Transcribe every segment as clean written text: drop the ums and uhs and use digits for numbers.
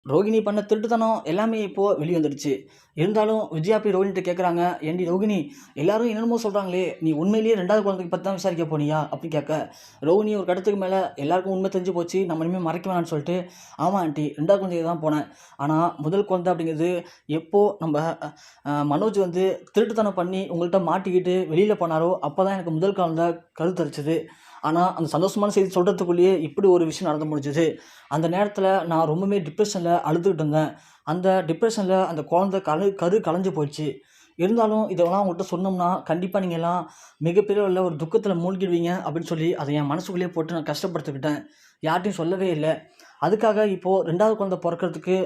ரோகிணி பண்ண திருட்டுத்தனம் எல்லாமே இப்போது வெளிய வந்துடுச்சு. இருந்தாலும் விஜயா போய் ரோகிணிட்ட கேட்குறாங்க, "ஏன்டி ரோகிணி, எல்லாரும் என்னென்னமோ சொல்கிறாங்களே, நீ உண்மையிலேயே 2வது குழந்தைக்கு பத்தி தான் விசாரிக்க போனியா?" அப்படின்னு கேட்க, ரோகிணி ஒரு கட்டத்துக்கு மேலே எல்லாருக்கும் உண்மை தெரிஞ்சு போச்சு, நம்ம இனிமேல் மறைக்க வேணாம்னு சொல்லிட்டு, "ஆமாம் ஆண்டி, 2வது குழந்தைக்கு தான் போனேன். ஆனால் முதல் குழந்தை அப்படிங்கிறது எப்போ நம்ம மனோஜ் வந்து திருட்டுத்தனம் பண்ணி உங்கள்கிட்ட மாட்டிக்கிட்டு வெளியில் போனாரோ, அப்போ தான் எனக்கு முதல் குழந்தை கருத்தரிச்சது. ஆனால் அந்த சந்தோஷமான செய்தி சொல்கிறதுக்குள்ளேயே இப்படி ஒரு விஷயம் நடந்து முடிஞ்சுது. அந்த நேரத்தில் நான் ரொம்பவே டிப்ரெஷனில் அழுதுகிட்டு இருந்தேன். அந்த டிப்ரெஷனில் அந்த குழந்தை கரு கலைஞ்சு போயிடுச்சு. இருந்தாலும் இதெல்லாம் உங்கள்கிட்ட சொன்னோம்னா கண்டிப்பாக நீங்கள் எல்லாம் மிகப்பெரிய அளவுல ஒரு துக்கத்தில் மூழ்கிடுவீங்க அப்படின்னு சொல்லி அதை என் மனசுக்குள்ளேயே போட்டு நான் கஷ்டப்படுத்திக்கிட்டேன். யார்கிட்டையும் சொல்லவே இல்லை. அதுக்காக இப்போது 2வது குழந்தை பொறக்கிறதுக்கு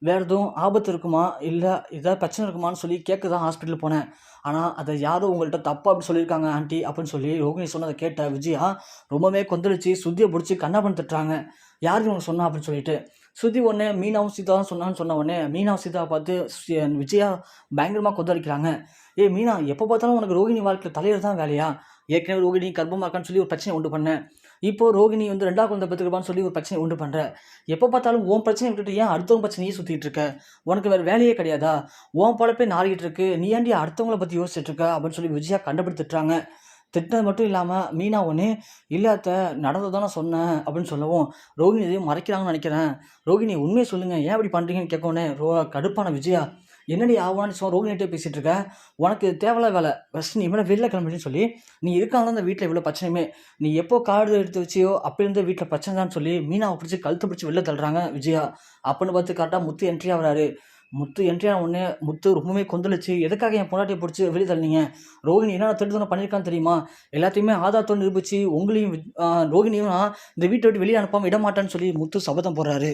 வேறு எதுவும் ஆபத்து இருக்குமா? இல்லை ஏதாவது பிரச்சனை இருக்குமான்னு சொல்லி கேட்க தான் ஹாஸ்பிட்டல் போனேன். ஆனால் அதை யாரோ உங்கள்கிட்ட தப்பா அப்படி சொல்லியிருக்காங்க ஆண்டி அப்படின்னு சொல்லி ரோகிணி சொன்னதை கேட்ட விஜயா ரொம்பவே கொந்தளிச்சு ஸ்ருதியை பிடிச்சி கண்ணாபின்னு திட்டுறாங்க. யார் இவங்க சொன்னா அப்படின்னு சொல்லிட்டு. ஸ்ருதி உடனே மீனாவும் சீதாவும் சொன்னான்னு சொன்ன உடனே மீனாவும் சீதாவை பார்த்து விஜயா பயங்கரமாக கொந்தளிக்கிறாங்க. "ஏய் மீனா, எப்போ பார்த்தாலும் உனக்கு ரோகிணி வாழ்க்கையில் தலையிட தான் வேலையா? ஏற்கனவே ரோகிணி கர்ப்பமாக இருக்கான்னு சொல்லி ஒரு பிரச்சனை உண்டு பண்ணேன். இப்போ ரோகிணி வந்து 2வது குழந்தை பெற்றுக்கப்பான்னு சொல்லி ஒரு பிரச்சனை உண்டு பண்ணுற. எப்போ பார்த்தாலும் உன் பிரச்சனையை விட்டுட்டு ஏன் அடுத்தவங்க பிரச்சனையே சுற்றிட்டு இருக்க? உனக்கு வேறு வேலையே கிடையாதா? உன் பொழப்பே நாறிக்கிட்டு இருக்கு. நீ ஏன்டி அடுத்தவங்கள பற்றி யோசிச்சுட்டு இருக்க?" அப்படின்னு சொல்லி விஜயா கண்டபடி திட்டுறாங்க. திட்டினது மட்டும் இல்லாமல் மீனா ஒன்று, "இல்லை அத்தை, நடந்தது நான் சொன்னேன்" அப்படின்னு சொல்லவும், ரோகிணி எதையும் மறைக்கிறாங்கன்னு நினைக்கிறேன். "ரோகிணி, உண்மையை சொல்லுங்கள், ஏன் அப்படி பண்ணுறீங்கன்னு?" கேட்கவுடனே கடுப்பான விஜயா, "என்னடி ஆவான்னு ரோகிணிகிட்டே பேசிகிட்டு இருக்க? உனக்கு தேவையில்ல வேலை. ஃபஸ்ட்டு நீ இவனை வெளில கிளம்பின்னு சொல்லி, நீ இருக்காங்க அந்த வீட்டில் இவ்வளோ பிரச்சனையுமே. நீ எப்போ கார்டு எடுத்து வச்சியோ அப்போ இருந்த வீட்டில் பிரச்சனை தான் சொல்லி மீனாவை பிடிச்சி கழுத்தை பிடிச்சி வெளில தள்ளுறாங்க விஜயா. அப்போன்னு பார்த்து கரெக்டாக முத்து என்ட்ரி ஆகுறாரு. முத்து என்ட்ரி ஆன உடனே முத்து ரொம்பவே கொந்தளிச்சு, "எதுக்காக என் பொண்டாட்டிய புடிச்சு வெளிய தள்ளுனீங்க? ரோகிணி என்னென்ன திருட்டுத்தனம் பண்ணியிருக்கான்னு தெரியுமா? எல்லாத்தையுமே ஆதாரத்தோட நிரூபிச்சு உங்களையும் ரோகிணியும் நான் இந்த வீட்ட விட்டு வெளிய அனுப்பாம விடமாட்டேன்னு" சொல்லி முத்து சபதம் போடுறாரு.